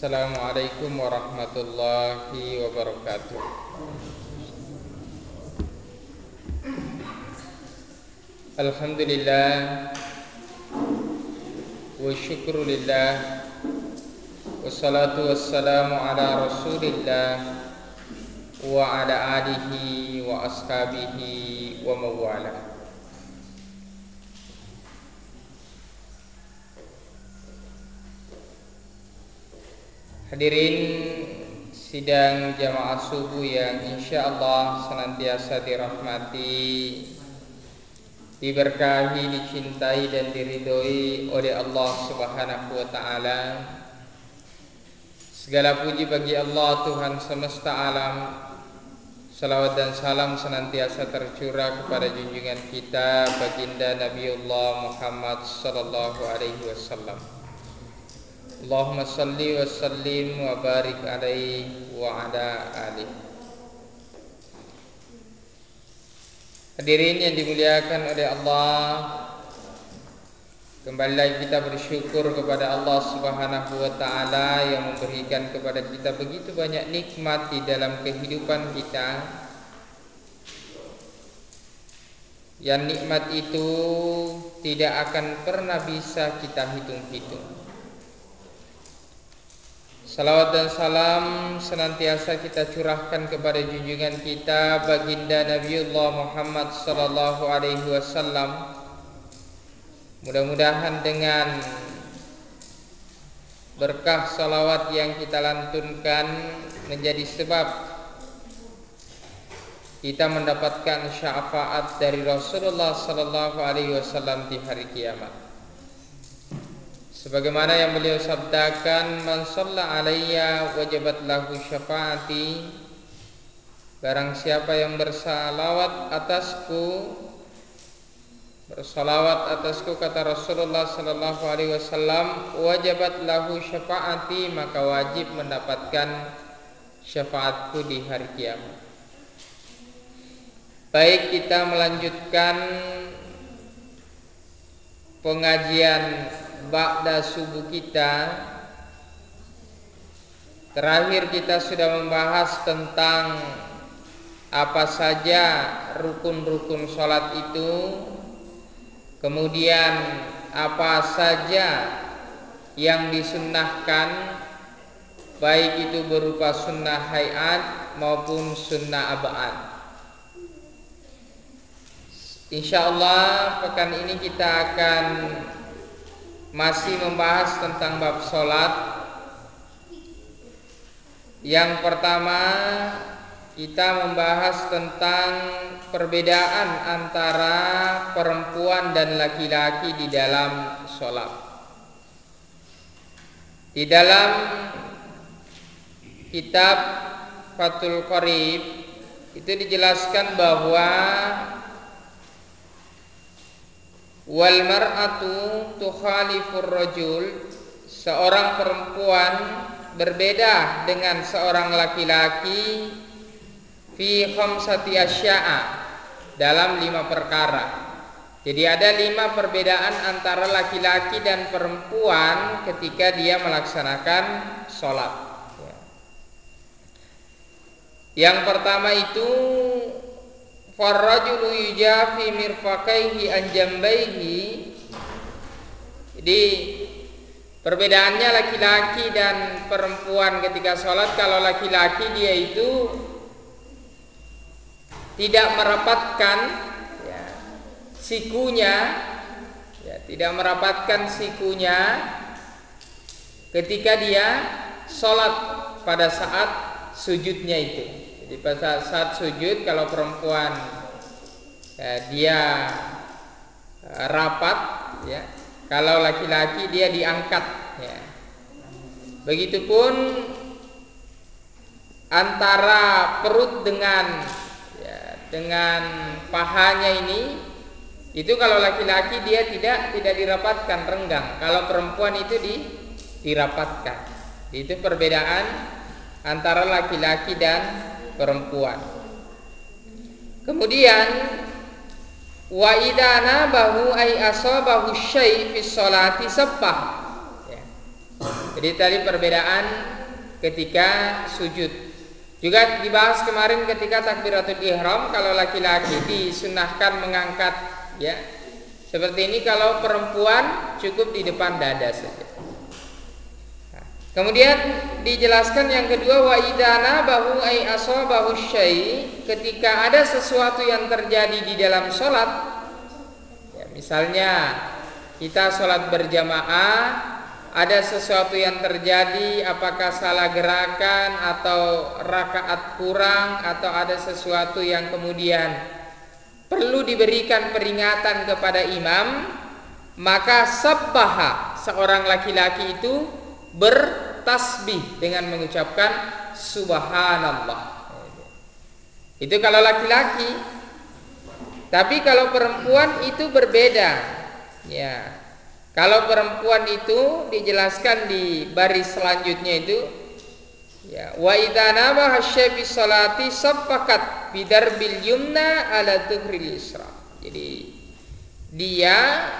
Assalamualaikum warahmatullahi wabarakatuh. Alhamdulillah wa syukrulillah wassalatu wassalamu ala rasulillah wa ala alihi wa ashabihi wa mawala. Hadirin sidang jamaah subuh yang insyaallah senantiasa dirahmati, diberkahi, dicintai dan diridhoi oleh Allah Subhanahu wa taala. Segala puji bagi Allah Tuhan semesta alam. Salawat dan salam senantiasa tercurah kepada junjungan kita baginda Nabiullah Muhammad sallallahu alaihi wasallam. Allahumma salli wa sallim wa barik alaihi wa ala alihi. Hadirin yang dimuliakan oleh Allah, kembali lagi kita bersyukur kepada Allah Subhanahu wa taala yang memberikan kepada kita begitu banyak nikmat di dalam kehidupan kita. Yang nikmat itu tidak akan pernah bisa kita hitung-hitung. Salawat dan salam senantiasa kita curahkan kepada junjungan kita baginda Nabiullah Muhammad sallallahu alaihi wasallam. Mudah-mudahan dengan berkah salawat yang kita lantunkan menjadi sebab kita mendapatkan syafaat dari Rasulullah sallallahu alaihi wasallam di hari kiamat. Sebagaimana yang beliau sabdakan, man shalla alayya wajabat lahu syafaati. Barang siapa yang bersalawat atasku, kata Rasulullah sallallahu alaihi wasallam, wajabat lahu syafaati, maka wajib mendapatkan syafaatku di hari kiamat. Baik, kita melanjutkan pengajian ba'da subuh kita. Terakhir kita sudah membahas tentang apa saja rukun-rukun sholat itu, kemudian apa saja yang disunnahkan, baik itu berupa sunnah hayat maupun sunnah ab'ad. Insyaallah pekan ini kita akan masih membahas tentang bab sholat. Yang pertama kita membahas tentang perbedaan antara perempuan dan laki-laki di dalam sholat. Di dalam kitab Fathul Qorib itu dijelaskan bahwa wal mar'atu tukhalifur rajul, seorang perempuan berbeda dengan seorang laki-laki fi khamsati asya'a, dalam 5 perkara. Jadi ada 5 perbedaan antara laki-laki dan perempuan ketika dia melaksanakan sholat. Yang pertama itu farrajulu yujafi mirfaqaihi an jambaihi. Jadi perbedaannya laki-laki dan perempuan ketika sholat, kalau laki-laki dia itu tidak merapatkan sikunya, tidak merapatkan sikunya ketika dia sholat pada saat sujudnya itu. Jadi pada saat sujud kalau perempuan dia rapat, kalau laki-laki dia diangkat. Begitupun antara perut dengan pahanya ini, itu kalau laki-laki dia tidak dirapatkan, renggang. Kalau perempuan itu dirapatkan. Itu perbedaan antara laki-laki dan perempuan. Kemudian wa idana bahu ay asabahu syai' fi sholati sabbah. Jadi tadi perbedaan ketika sujud. Juga dibahas kemarin ketika takbiratul ihram, kalau laki-laki disunahkan mengangkat ya. Seperti ini, kalau perempuan cukup di depan dada saja. Nah, kemudian dijelaskan yang kedua, wa idana bahu ay asabahu syai, ketika ada sesuatu yang terjadi di dalam sholat ya, misalnya kita sholat berjamaah, ada sesuatu yang terjadi, apakah salah gerakan atau rakaat kurang, atau ada sesuatu yang kemudian perlu diberikan peringatan kepada imam, maka sabbaha, seorang laki-laki itu bertasbih dengan mengucapkan subhanallah. Itu kalau laki-laki. Tapi kalau perempuan itu berbeda ya. Kalau perempuan itu dijelaskan di baris selanjutnya itu ya, wa idza nabaha syai' fi sholati saffaqat bidarbil yumna ala dhuhril yusra. Jadi dia,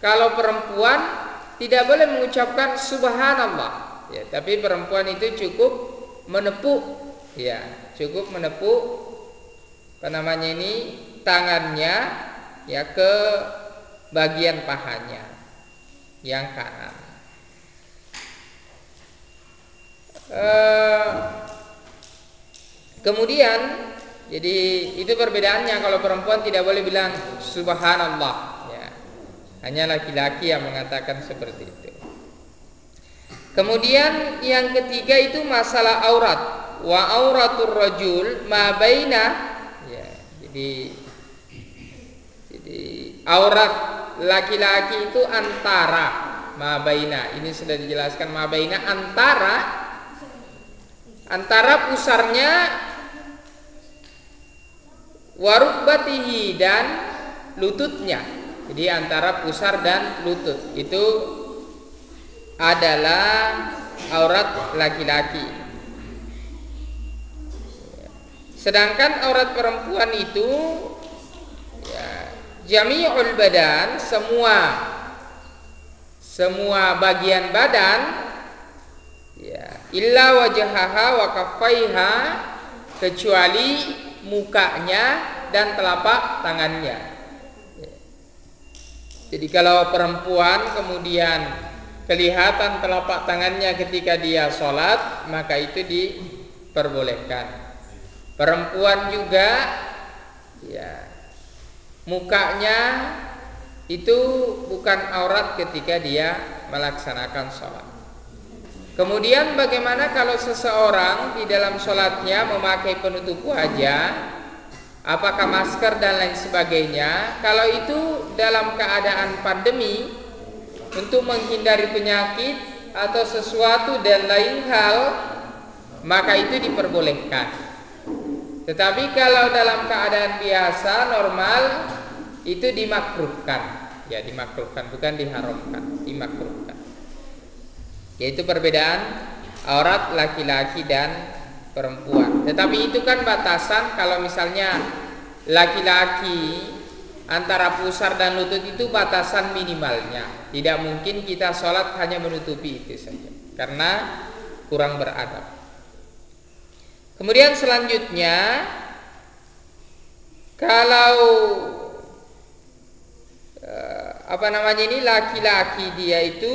kalau perempuan tidak boleh mengucapkan subhanallah ya, tapi perempuan itu cukup menepuk ya, cukup menepuk tangannya ya ke bagian pahanya yang kanan. Kemudian jadi itu perbedaannya, kalau perempuan tidak boleh bilang subhanallah ya. Hanya laki-laki yang mengatakan seperti itu. Kemudian yang ketiga itu masalah aurat. Wa auratur rajul ma baina ya. Jadi aurat laki-laki itu antara mabaina, ini sudah dijelaskan, mabaina antara pusarnya warukbatihi dan lututnya. Jadi antara pusar dan lutut itu adalah aurat laki-laki. Sedangkan aurat perempuan itu ya, jami'ul badan, semua bagian badan ya, illa wajhaha wa kaffaiha, kecuali mukanya dan telapak tangannya ya. Jadi kalau perempuan kemudian kelihatan telapak tangannya ketika dia sholat, maka itu diperbolehkan. Perempuan juga ya, mukanya itu bukan aurat ketika dia melaksanakan sholat. Kemudian bagaimana kalau seseorang di dalam sholatnya memakai penutup wajah, apakah masker dan lain sebagainya? Kalau itu dalam keadaan pandemi, untuk menghindari penyakit atau sesuatu dan lain hal, maka itu diperbolehkan. Tetapi kalau dalam keadaan biasa normal itu dimakruhkan. Ya, dimakruhkan, bukan diharamkan, dimakruhkan. Yaitu perbedaan aurat laki-laki dan perempuan. Tetapi itu kan batasan, kalau misalnya laki-laki antara pusar dan lutut itu batasan minimalnya. Tidak mungkin kita sholat hanya menutupi itu saja, karena kurang beradab. Kemudian selanjutnya, kalau laki-laki dia itu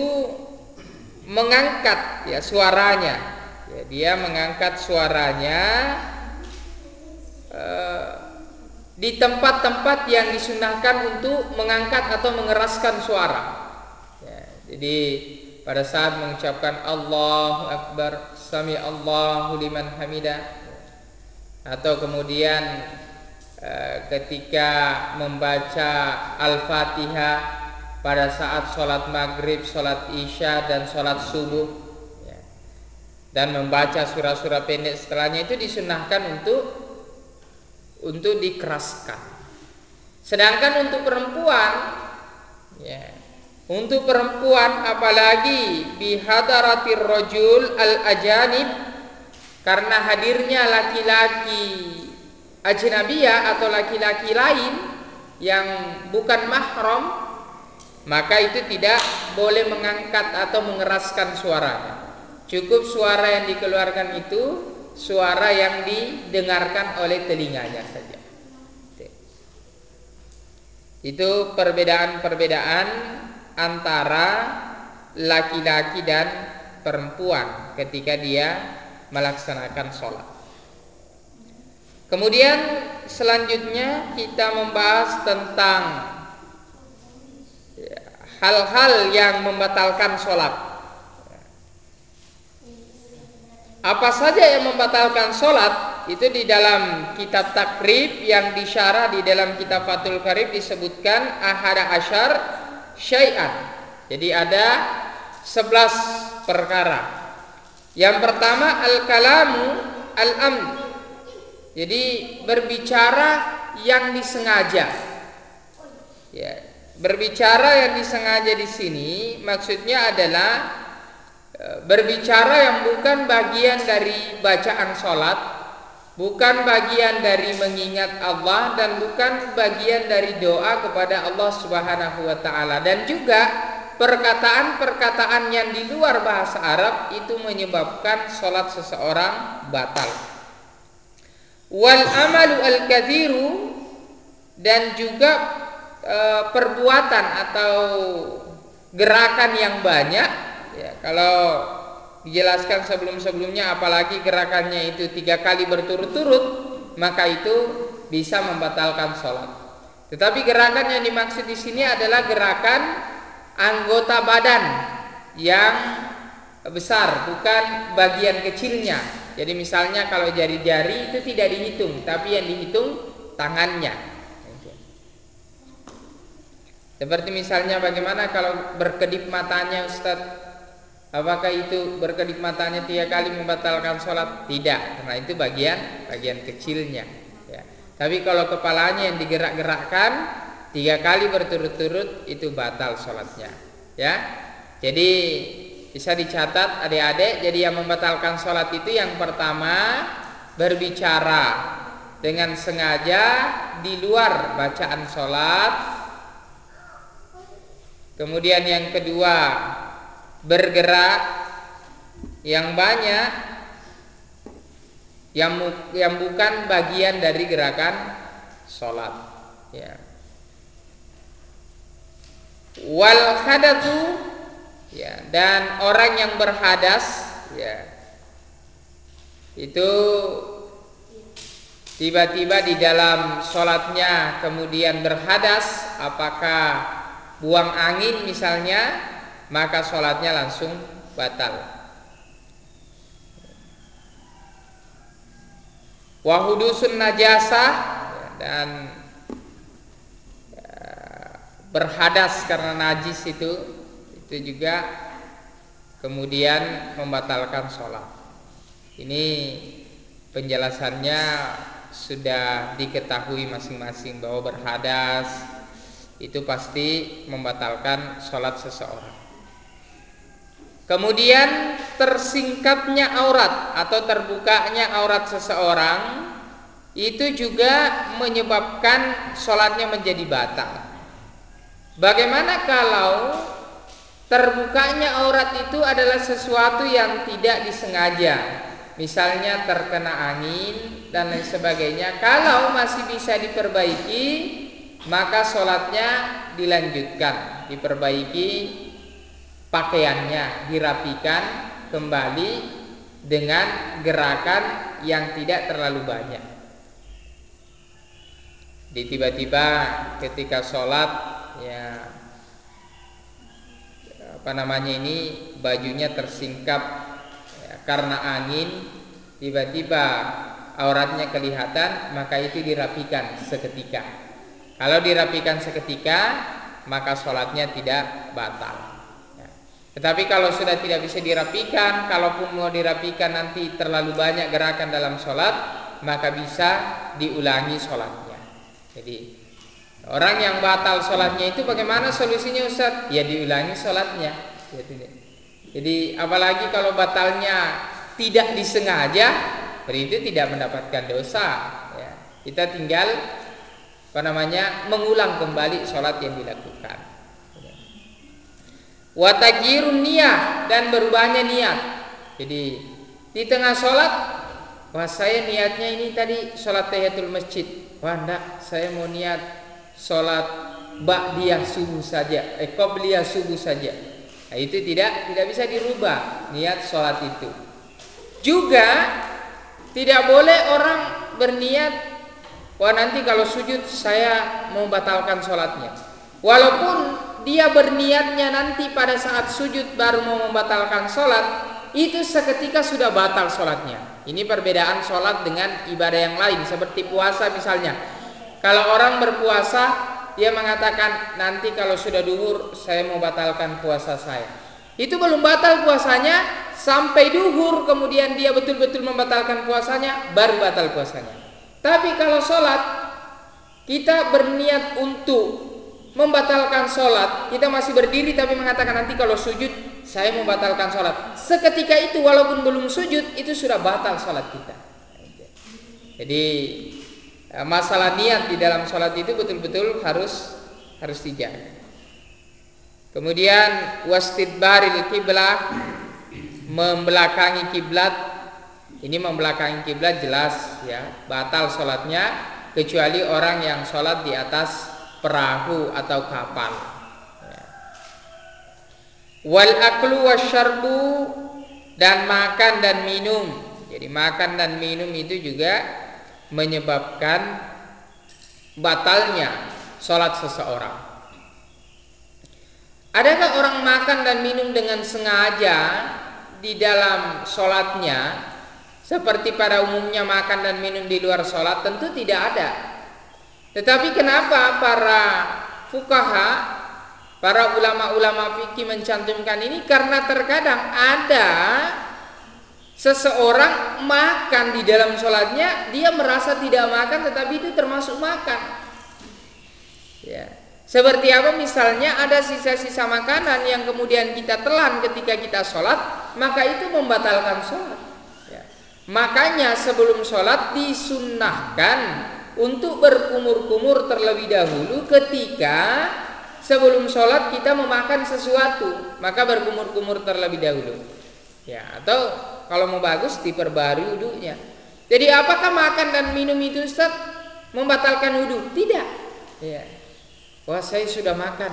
mengangkat ya suaranya, ya, dia mengangkat suaranya di tempat-tempat yang disunahkan untuk mengangkat atau mengeraskan suara ya, jadi pada saat mengucapkan Allahu Akbar, Sami Allahu liman hamidah, atau kemudian ketika membaca Al-Fatihah pada saat sholat maghrib, sholat isya, dan sholat subuh ya, dan membaca surah-surah pendek setelahnya, itu disunahkan untuk dikeraskan. Sedangkan untuk perempuan ya, untuk perempuan apalagi bihadaratir rajul al-ajanib, karena hadirnya laki-laki ajnabiyah atau laki-laki lain yang bukan mahram, maka itu tidak boleh mengangkat atau mengeraskan suaranya. Cukup suara yang dikeluarkan itu suara yang didengarkan oleh telinganya saja. Itu perbedaan-perbedaan antara laki-laki dan perempuan ketika dia melaksanakan sholat. Kemudian selanjutnya kita membahas tentang hal-hal yang membatalkan sholat. Apa saja yang membatalkan sholat itu di dalam kitab takrib yang disyarah di dalam kitab Fathul Qarib disebutkan ahada asyar syai'an. Jadi ada 11 perkara. Yang pertama al-kalamu al-amd. Jadi berbicara yang disengaja. Ya, berbicara yang disengaja di sini maksudnya adalah berbicara yang bukan bagian dari bacaan sholat, bukan bagian dari mengingat Allah, dan bukan bagian dari doa kepada Allah Subhanahu wa ta'ala. Dan juga perkataan-perkataan yang di luar bahasa Arab itu menyebabkan sholat seseorang batal. Wal amalu al-kathiru, dan juga perbuatan atau gerakan yang banyak. Ya, kalau dijelaskan sebelum-sebelumnya, apalagi gerakannya itu 3 kali berturut-turut, maka itu bisa membatalkan sholat. Tetapi gerakan yang dimaksud di sini adalah gerakan anggota badan yang besar, bukan bagian kecilnya. Jadi misalnya kalau jari-jari itu tidak dihitung, tapi yang dihitung tangannya. Seperti misalnya bagaimana kalau berkedip matanya, Ustadz? Apakah itu berkedip matanya 3 kali membatalkan sholat? Tidak, karena itu bagian kecilnya. Ya. Tapi kalau kepalanya yang digerak-gerakkan 3 kali berturut-turut itu batal sholatnya. Ya, jadi bisa dicatat adik-adik. Jadi yang membatalkan sholat itu yang pertama berbicara dengan sengaja di luar bacaan sholat. Kemudian yang kedua bergerak yang banyak yang bukan bagian dari gerakan sholat. Ya. Wal hadatsu, ya, dan orang yang berhadas, ya, itu tiba-tiba di dalam sholatnya kemudian berhadas, apakah buang angin misalnya, maka sholatnya langsung batal. Wahudusun najasah, dan berhadas karena najis itu juga kemudian membatalkan sholat. Ini penjelasannya sudah diketahui masing-masing bahwa berhadas itu pasti membatalkan sholat seseorang. Kemudian tersingkapnya aurat atau terbukanya aurat seseorang itu juga menyebabkan sholatnya menjadi batal. Bagaimana kalau terbukanya aurat itu adalah sesuatu yang tidak disengaja, misalnya terkena angin dan lain sebagainya? Kalau masih bisa diperbaiki, maka sholatnya dilanjutkan, diperbaiki pakaiannya, dirapikan kembali dengan gerakan yang tidak terlalu banyak. Tiba-tiba ketika sholat, ya, bajunya tersingkap, ya, karena angin, tiba-tiba auratnya kelihatan, maka itu dirapikan seketika. Kalau dirapikan seketika, maka sholatnya tidak batal. Tetapi kalau sudah tidak bisa dirapikan, kalaupun mau dirapikan nanti terlalu banyak gerakan dalam sholat, maka bisa diulangi sholatnya. Jadi orang yang batal sholatnya itu bagaimana solusinya, Ustaz? Ya diulangi sholatnya. Jadi apalagi kalau batalnya tidak disengaja, berarti tidak mendapatkan dosa. Ya. Kita tinggal mengulang kembali sholat yang dilakukan. Wa taghyirun niyah, dan berubahnya niat. Jadi di tengah sholat, wah saya niatnya ini tadi sholat tahiyatul masjid. Wah enggak, saya mau niat sholat ba'diyah subuh saja, qobliyah subuh saja. Nah, itu tidak bisa dirubah niat sholat itu. Juga tidak boleh orang berniat, wah nanti kalau sujud saya mau batalkan sholatnya. Walaupun dia berniatnya nanti pada saat sujud baru mau membatalkan sholat, itu seketika sudah batal sholatnya. Ini perbedaan sholat dengan ibadah yang lain, seperti puasa misalnya. Kalau orang berpuasa, dia mengatakan nanti kalau sudah duhur saya mau batalkan puasa saya. Itu belum batal puasanya, sampai duhur kemudian dia betul-betul membatalkan puasanya, baru batal puasanya. Tapi kalau sholat, kita berniat untuk membatalkan sholat, kita masih berdiri tapi mengatakan nanti kalau sujud saya membatalkan sholat. Seketika itu walaupun belum sujud, itu sudah batal sholat kita. Jadi masalah niat di dalam sholat itu betul-betul harus dijaga. Kemudian wastidbaril kiblah, membelakangi kiblat. Ini membelakangi kiblat jelas ya, batal sholatnya, kecuali orang yang sholat di atas perahu atau kapal. Wal aklu wasyarbu, dan makan dan minum. Jadi makan dan minum itu juga menyebabkan batalnya sholat seseorang. Adakah orang makan dan minum dengan sengaja di dalam sholatnya, seperti pada umumnya makan dan minum di luar sholat? Tentu tidak ada. Tetapi kenapa para fuqaha, para ulama-ulama fikih mencantumkan ini? Karena terkadang ada seseorang makan di dalam sholatnya, dia merasa tidak makan tetapi itu termasuk makan ya. Seperti apa? Misalnya ada sisa-sisa makanan yang kemudian kita telan ketika kita sholat, maka itu membatalkan sholat ya. Makanya sebelum sholat disunnahkan untuk berkumur-kumur terlebih dahulu. Ketika sebelum sholat kita memakan sesuatu, maka berkumur-kumur terlebih dahulu ya. Atau kalau mau bagus diperbarui wudunya. Jadi apakah makan dan minum itu Ustaz membatalkan wudu? Tidak ya. Wah saya sudah makan,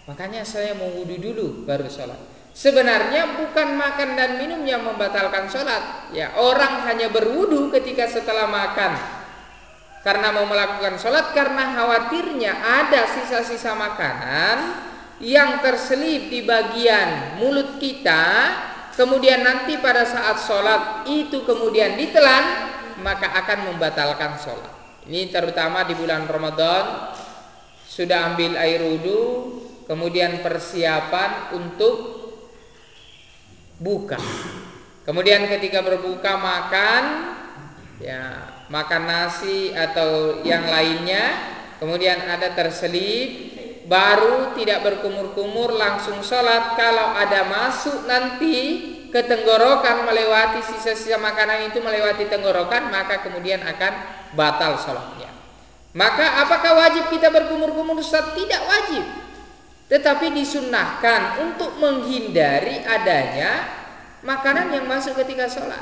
makanya saya mau wudu dulu baru sholat. Sebenarnya bukan makan dan minum yang membatalkan sholat ya. Orang hanya berwudu ketika setelah makan karena mau melakukan sholat, karena khawatirnya ada sisa-sisa makanan yang terselip di bagian mulut kita, kemudian nanti pada saat sholat itu kemudian ditelan, maka akan membatalkan sholat. Ini terutama di bulan Ramadan, sudah ambil air wudu, kemudian persiapan untuk buka, kemudian ketika berbuka makan ya, makan nasi atau yang lainnya, kemudian ada terselip, baru tidak berkumur-kumur langsung sholat. Kalau ada masuk nanti ke tenggorokan, melewati sisa-sisa makanan itu melewati tenggorokan, maka kemudian akan batal sholatnya. Maka apakah wajib kita berkumur-kumur? Ustaz, tidak wajib, tetapi disunnahkan untuk menghindari adanya makanan yang masuk ketika sholat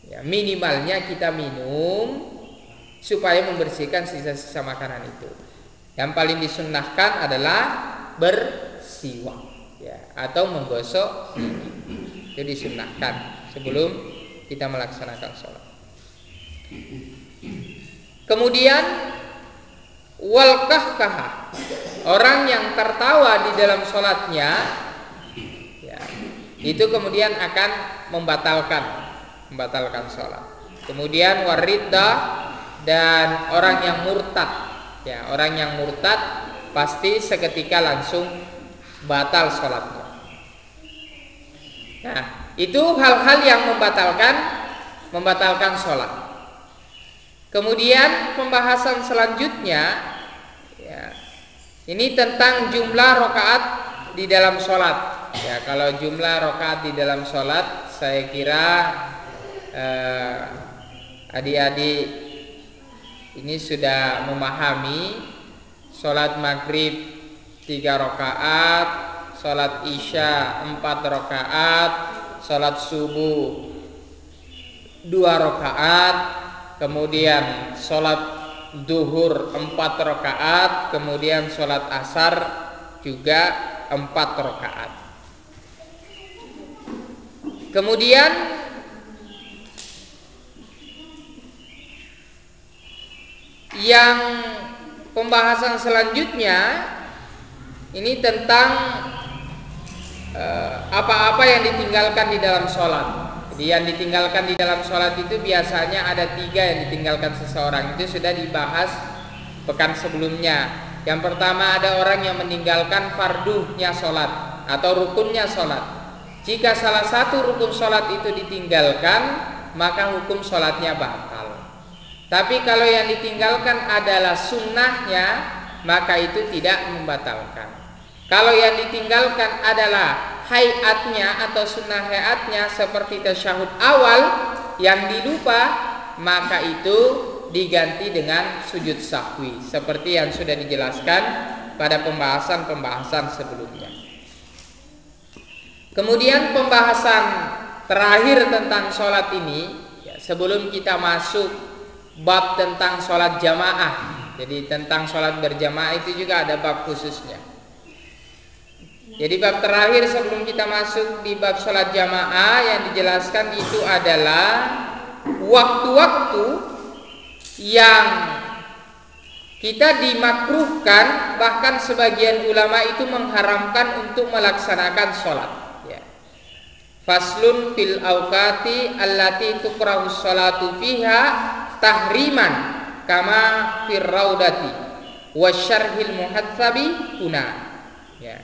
ya. Minimalnya kita minum supaya membersihkan sisa-sisa makanan itu. Yang paling disunnahkan adalah bersiwak ya, atau menggosok gigi. Itu disunnahkan sebelum kita melaksanakan sholat. Kemudian wal kahkahah, orang yang tertawa di dalam sholatnya ya, itu kemudian akan membatalkan sholat. Kemudian wariddah, dan orang yang murtad ya, orang yang murtad pasti seketika langsung batal sholatnya. Nah, itu hal-hal yang membatalkan sholat. Kemudian pembahasan selanjutnya ya, ini tentang jumlah rakaat di dalam sholat ya. Kalau jumlah rakaat di dalam sholat, saya kira adik-adik ini sudah memahami sholat maghrib 3 rakaat, sholat isya 4 rakaat, sholat subuh 2 rakaat, kemudian sholat duhur 4 rakaat, kemudian sholat asar juga 4 rakaat. Kemudian yang pembahasan selanjutnya ini tentang apa-apa yang ditinggalkan di dalam sholat. Jadi yang ditinggalkan di dalam sholat itu biasanya ada 3 yang ditinggalkan seseorang. Itu sudah dibahas pekan sebelumnya. Yang pertama, ada orang yang meninggalkan fardunya sholat atau rukunnya sholat. Jika salah satu rukun sholat itu ditinggalkan, maka hukum sholatnya batal. Tapi kalau yang ditinggalkan adalah sunnahnya, maka itu tidak membatalkan. Kalau yang ditinggalkan adalah hayatnya atau sunnah hayatnya seperti tasyahud awal yang dilupa, maka itu diganti dengan sujud sahwi seperti yang sudah dijelaskan pada pembahasan sebelumnya. Kemudian pembahasan terakhir tentang sholat ini, sebelum kita masuk bab tentang sholat jamaah. Jadi tentang sholat berjamaah itu juga ada bab khususnya. Jadi bab terakhir sebelum kita masuk di bab sholat jamaah yang dijelaskan itu adalah waktu-waktu yang kita dimakruhkan, bahkan sebagian ulama itu mengharamkan untuk melaksanakan sholat. Faslun fil awqati allati tukrahu sholatu fiha tahriman kama fir raudati wasyarhil muhatsabi huna. Ya.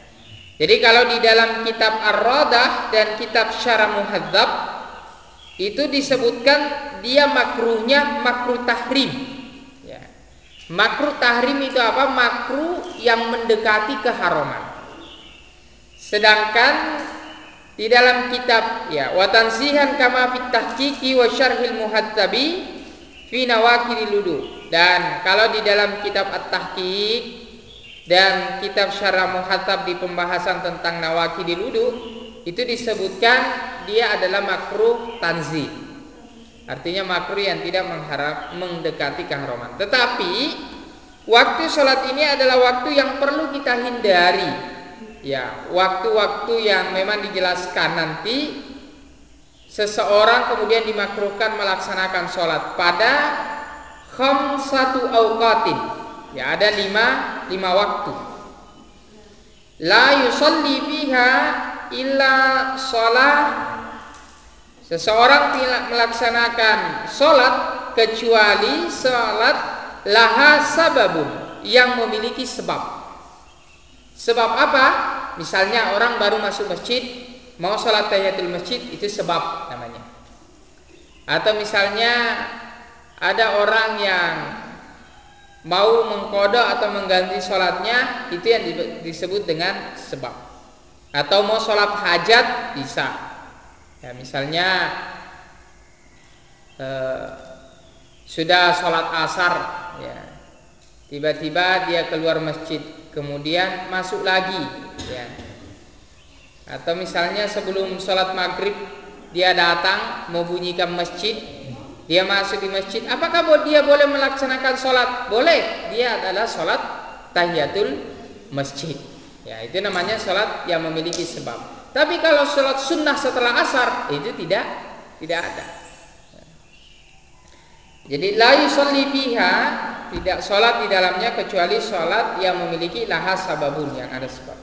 Jadi kalau di dalam kitab Ar-Radah dan kitab Syarah Muhadzab itu disebutkan dia makruhnya makruh tahrim. Ya. Makruh tahrim itu apa? Makruh yang mendekati keharaman. Sedangkan di dalam kitab wa tansihan kama fit tahqiqi wa syarhil muhattabi fi nawaqidil wudu. Dan kalau di dalam kitab At-Tahqiq dan kitab Syarah Muhattab di pembahasan tentang nawaqidil wudu itu disebutkan dia adalah makruh tanzih. Artinya makruh yang tidak mendekati keharaman. Tetapi waktu sholat ini adalah waktu yang perlu kita hindari. Ya, waktu-waktu yang memang dijelaskan nanti seseorang kemudian dimakruhkan melaksanakan sholat pada khamsatu awqatin. Ya, ada lima waktu. La yusalli fiha illa sholat. Seseorang tidak melaksanakan sholat kecuali sholat laha sababun, yang memiliki sebab. Sebab apa? Misalnya orang baru masuk masjid, mau sholat tahiyatul masjid, itu sebab namanya. Atau misalnya ada orang yang mau mengqadha atau mengganti sholatnya, itu yang disebut dengan sebab. Atau mau sholat hajat bisa. Ya, misalnya sudah sholat asar, ya, tiba-tiba dia keluar masjid, kemudian masuk lagi, ya. Atau misalnya sebelum sholat maghrib dia datang mau bunyikan masjid, dia masuk di masjid, apakah dia boleh melaksanakan sholat? Boleh, dia adalah sholat tahiyatul masjid. Ya, itu namanya sholat yang memiliki sebab. Tapi kalau sholat sunnah setelah asar itu tidak ada. Jadi la yusalli fiha, tidak sholat di dalamnya kecuali sholat yang memiliki laha sababun, yang ada sebab.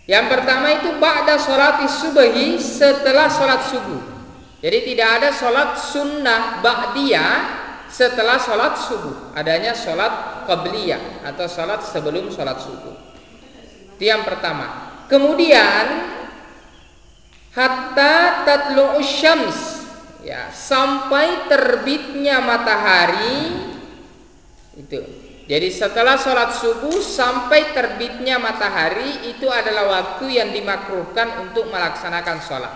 Yang pertama itu ba'da sholati subuhi, setelah sholat subuh. Jadi tidak ada sholat sunnah ba'diyah setelah sholat subuh. Adanya sholat qabliyah atau sholat sebelum sholat subuh. Itu yang pertama. Kemudian hatta tatlu'us syams, ya, sampai terbitnya matahari. Itu. Jadi setelah sholat subuh sampai terbitnya matahari itu adalah waktu yang dimakruhkan untuk melaksanakan sholat.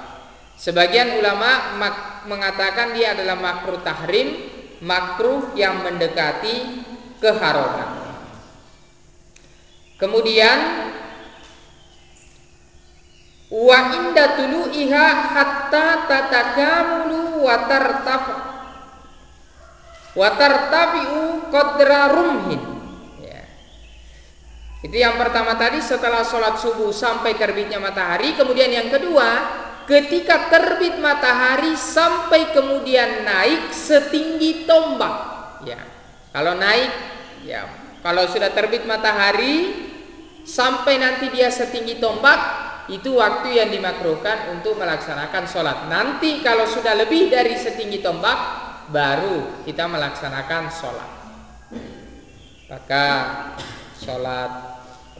Sebagian ulama mengatakan dia adalah makruh tahrim, makruh yang mendekati keharaman. Kemudian Wa inda tulu'iha hatta tatakamulu wa tartafi'u qadra rumhin. Ya. Itu yang pertama tadi, setelah sholat subuh sampai terbitnya matahari. Kemudian yang kedua, ketika terbit matahari sampai kemudian naik setinggi tombak. Ya. Kalau naik, ya, kalau sudah terbit matahari sampai nanti dia setinggi tombak, itu waktu yang dimakruhkan untuk melaksanakan sholat. Nanti kalau sudah lebih dari setinggi tombak, baru kita melaksanakan sholat. Maka sholat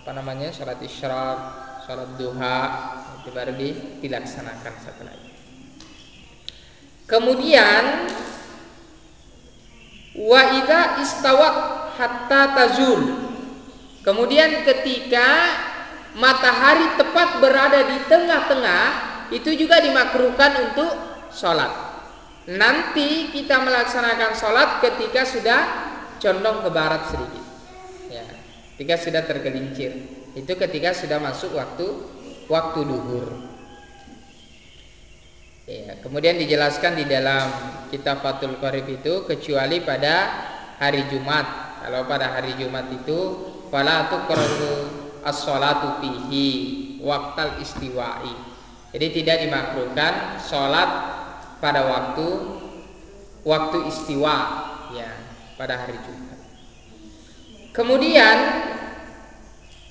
sholat isyraq, sholat duha, itu baru dilaksanakan setelah itu. Kemudian wa idza istawat hatta tazul. Kemudian ketika matahari tepat berada di tengah-tengah, itu juga dimakruhkan untuk sholat. Nanti kita melaksanakan sholat ketika sudah condong ke barat sedikit, ya, ketika sudah tergelincir. Itu ketika sudah masuk waktu duhur. Ya, kemudian dijelaskan di dalam kitab Fathul Qorib itu, kecuali pada hari Jumat. Kalau pada hari Jumat itu fala tuqraru as-sholatu fihi waqtal istiwa'i. Jadi tidak dimakruhkan sholat pada waktu istiwa, ya, pada hari Jumat. Kemudian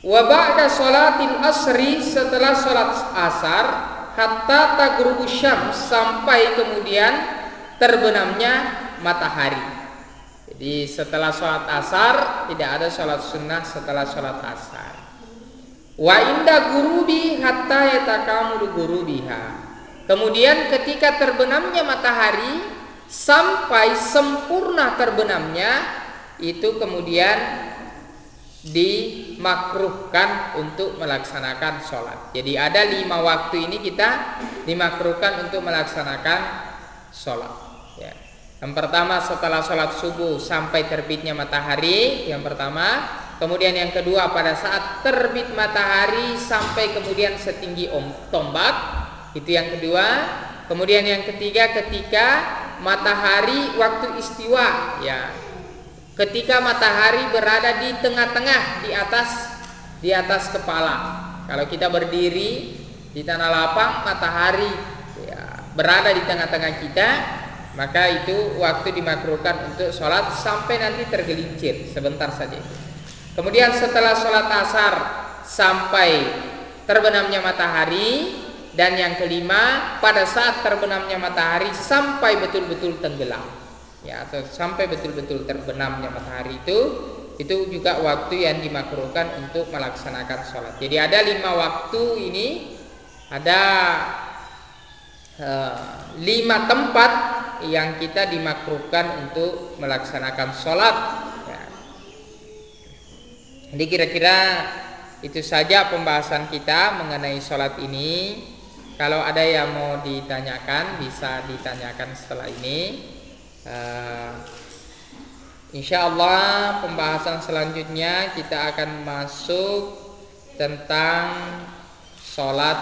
wa ba'da sholatil asri, setelah sholat asar, hatta taghrubu syams, sampai kemudian terbenamnya matahari. Jadi setelah sholat asar tidak ada sholat sunnah setelah sholat asar. Wa inda gurubi hatta yatakamulu gurubiha. Kemudian ketika terbenamnya matahari sampai sempurna terbenamnya, itu kemudian dimakruhkan untuk melaksanakan sholat. Jadi ada 5 waktu ini kita dimakruhkan untuk melaksanakan sholat, ya. Yang pertama setelah sholat subuh sampai terbitnya matahari, yang pertama. Kemudian yang kedua pada saat terbit matahari sampai kemudian setinggi tombak, itu yang kedua. Kemudian yang ketiga ketika matahari waktu istiwa, ya, ketika matahari berada di tengah-tengah, di atas kepala. Kalau kita berdiri di tanah lapang, matahari, ya, berada di tengah-tengah kita, maka itu waktu dimakruhkan untuk sholat sampai nanti tergelincir sebentar saja. Kemudian setelah sholat asar sampai terbenamnya matahari, dan yang kelima pada saat terbenamnya matahari sampai betul-betul tenggelam, ya, atau sampai betul-betul terbenamnya matahari, itu juga waktu yang dimakruhkan untuk melaksanakan sholat. Jadi ada 5 waktu ini, ada 5 tempat yang kita dimakruhkan untuk melaksanakan sholat. Jadi kira-kira itu saja pembahasan kita mengenai sholat ini. Kalau ada yang mau ditanyakan, bisa ditanyakan setelah ini. Insya Allah pembahasan selanjutnya kita akan masuk tentang sholat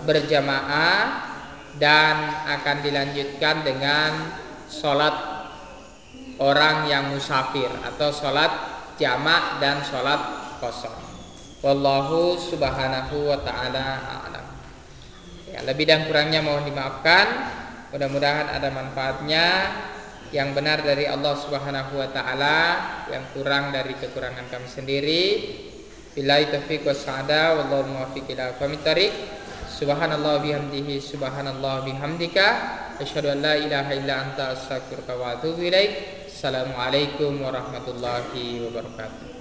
berjamaah, dan akan dilanjutkan dengan sholat orang yang musafir atau sholat jamak dan sholat kosong. Wallahu subhanahu wa ta'ala a'lam. Ya, lebih dan kurangnya mohon dimaafkan. Mudah-mudahan ada manfaatnya. Yang benar dari Allah subhanahu wa ta'ala, yang kurang dari kekurangan kami sendiri. Billahi taufiq wassa'ada, wallahu muwaffiq ila aqwamit thoriq. Subhanallah bihamdihi, subhanallah bihamdika, asyhadu an la ilaha illa anta, astaghfiruka wa atubu ilaik. Assalamualaikum warahmatullahi wabarakatuh.